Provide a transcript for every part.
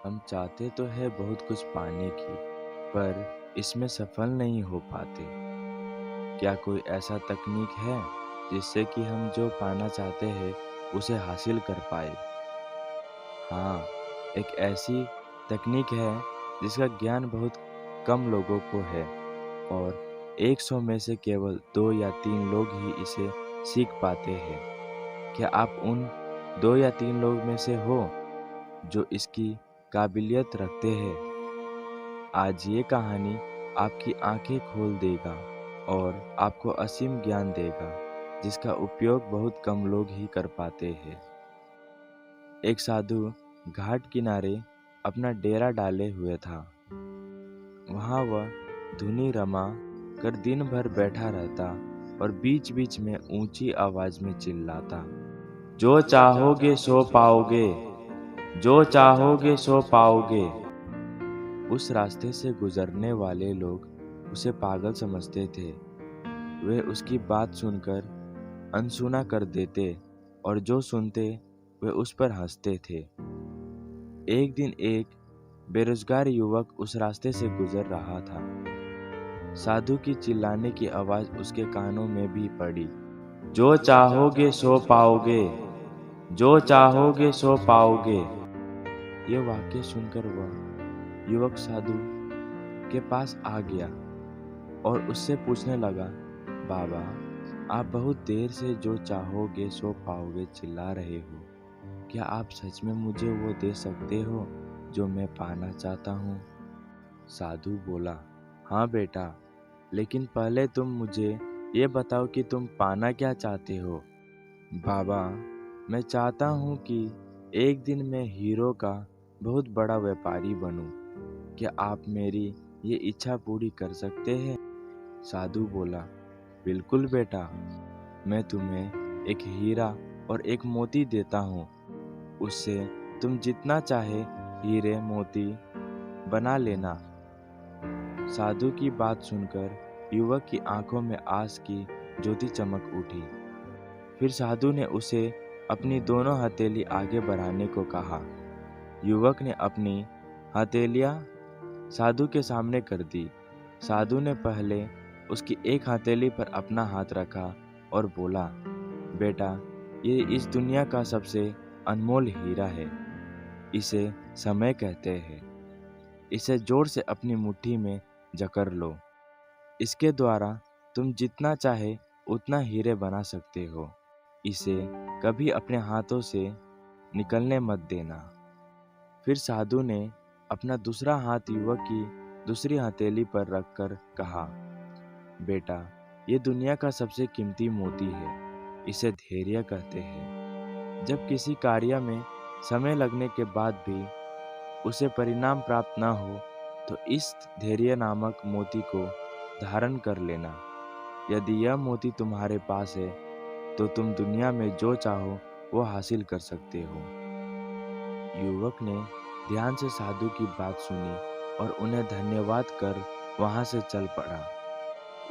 हम चाहते तो है बहुत कुछ पाने की, पर इसमें सफल नहीं हो पाते। क्या कोई ऐसा तकनीक है जिससे कि हम जो पाना चाहते हैं उसे हासिल कर पाए? हाँ, एक ऐसी तकनीक है जिसका ज्ञान बहुत कम लोगों को है और 100 में से केवल 2 या 3 लोग ही इसे सीख पाते हैं। क्या आप उन 2 या 3 लोग में से हो जो इसकी काबिलियत रखते हैं? आज ये कहानी आपकी आंखें खोल देगा और आपको असीम ज्ञान देगा, जिसका उपयोग बहुत कम लोग ही कर पाते हैं। एक साधु घाट किनारे अपना डेरा डाले हुए था। वहाँ वह धुनी रमा कर दिन भर बैठा रहता और बीच बीच में ऊंची आवाज में चिल्लाता, जो चाहोगे सो पाओगे, जो चाहोगे सो पाओगे। उस रास्ते से गुजरने वाले लोग उसे पागल समझते थे। वे उसकी बात सुनकर अनसुना कर देते और जो सुनते वे उस पर हंसते थे। एक दिन एक बेरोजगार युवक उस रास्ते से गुजर रहा था। साधु की चिल्लाने की आवाज उसके कानों में भी पड़ी, जो चाहोगे सो पाओगे, जो चाहोगे सो पाओगे। ये वाक्य सुनकर वह युवक साधु के पास आ गया और उससे पूछने लगा, बाबा, आप बहुत देर से जो चाहोगे सो पाओगे चिल्ला रहे हो। क्या आप सच में मुझे वो दे सकते हो जो मैं पाना चाहता हूँ? साधु बोला, हाँ बेटा, लेकिन पहले तुम मुझे ये बताओ कि तुम पाना क्या चाहते हो? बाबा, मैं चाहता हूँ कि एक दिन मैं हीरो का बहुत बड़ा व्यापारी बनूं। क्या आप मेरी ये इच्छा पूरी कर सकते हैं? साधु बोला, बिल्कुल बेटा, मैं तुम्हें एक हीरा और एक मोती देता हूँ। उससे तुम जितना चाहे हीरे मोती बना लेना। साधु की बात सुनकर युवक की आंखों में आस की ज्योति चमक उठी। फिर साधु ने उसे अपनी दोनों हथेली आगे बढ़ाने को कहा। युवक ने अपनी हथेलियां साधु के सामने कर दी। साधु ने पहले उसकी एक हथेली पर अपना हाथ रखा और बोला, बेटा, ये इस दुनिया का सबसे अनमोल हीरा है। इसे समय कहते हैं। इसे जोर से अपनी मुट्ठी में जकड़ लो। इसके द्वारा तुम जितना चाहे उतना हीरे बना सकते हो। इसे कभी अपने हाथों से निकलने मत देना। फिर साधु ने अपना दूसरा हाथ युवक की दूसरी हथेली पर रखकर कहा, बेटा, ये दुनिया का सबसे कीमती मोती है। इसे धैर्य कहते हैं। जब किसी कार्य में समय लगने के बाद भी उसे परिणाम प्राप्त न हो, तो इस धैर्य नामक मोती को धारण कर लेना। यदि यह मोती तुम्हारे पास है, तो तुम दुनिया में जो चाहो वो हासिल कर सकते हो। युवक ने ध्यान से साधु की बात सुनी और उन्हें धन्यवाद कर वहां से चल पड़ा।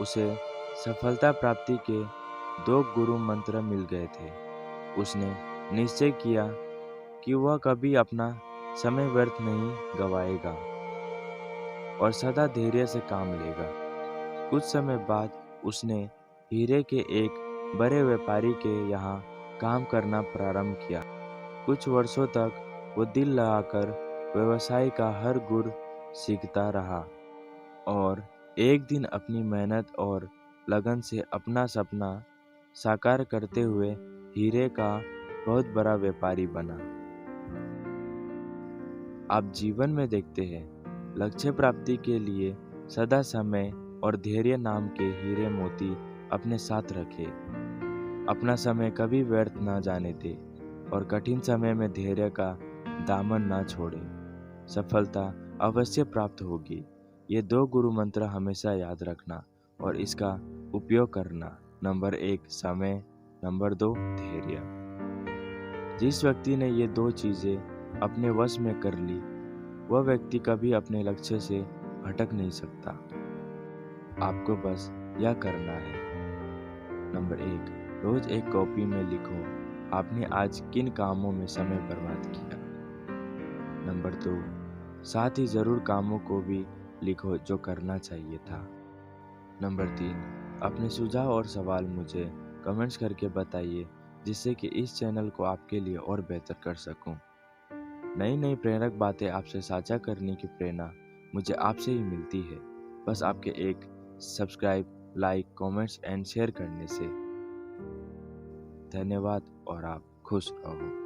उसे सफलता प्राप्ति के 2 गुरु मंत्र मिल गए थे। उसने निश्चय किया कि वह कभी अपना समय व्यर्थ नहीं गवाएगा और सदा धैर्य से काम लेगा। कुछ समय बाद उसने हीरे के एक बड़े व्यापारी के यहाँ काम करना प्रारंभ किया। कुछ वर्षों तक वो दिल लगाकर व्यवसाय का हर गुर सीखता रहा और एक दिन अपनी मेहनत और लगन से अपना सपना साकार करते हुए हीरे का बहुत बड़ा व्यापारी बना। आप जीवन में देखते हैं, लक्ष्य प्राप्ति के लिए सदा समय और धैर्य नाम के हीरे मोती अपने साथ रखें। अपना समय कभी व्यर्थ ना जाने दे और कठिन समय में धैर्य का दामन ना छोड़े। सफलता अवश्य प्राप्त होगी। ये 2 गुरु मंत्र हमेशा याद रखना और इसका उपयोग करना। नंबर 1 समय, नंबर 2 धैर्य। जिस व्यक्ति ने ये 2 चीजें अपने वश में कर ली, वह व्यक्ति कभी अपने लक्ष्य से भटक नहीं सकता। आपको बस यह करना है। नंबर 1, रोज एक कॉपी में लिखो आपने आज किन कामों में समय बर्बाद किया। नंबर 2, साथ ही ज़रूर कामों को भी लिखो जो करना चाहिए था। नंबर 3, अपने सुझाव और सवाल मुझे कमेंट्स करके बताइए, जिससे कि इस चैनल को आपके लिए और बेहतर कर सकूं। नई नई प्रेरक बातें आपसे साझा करने की प्रेरणा मुझे आपसे ही मिलती है, बस आपके एक subscribe, like, comments and share करने से। धन्यवाद और आप खुश रहो।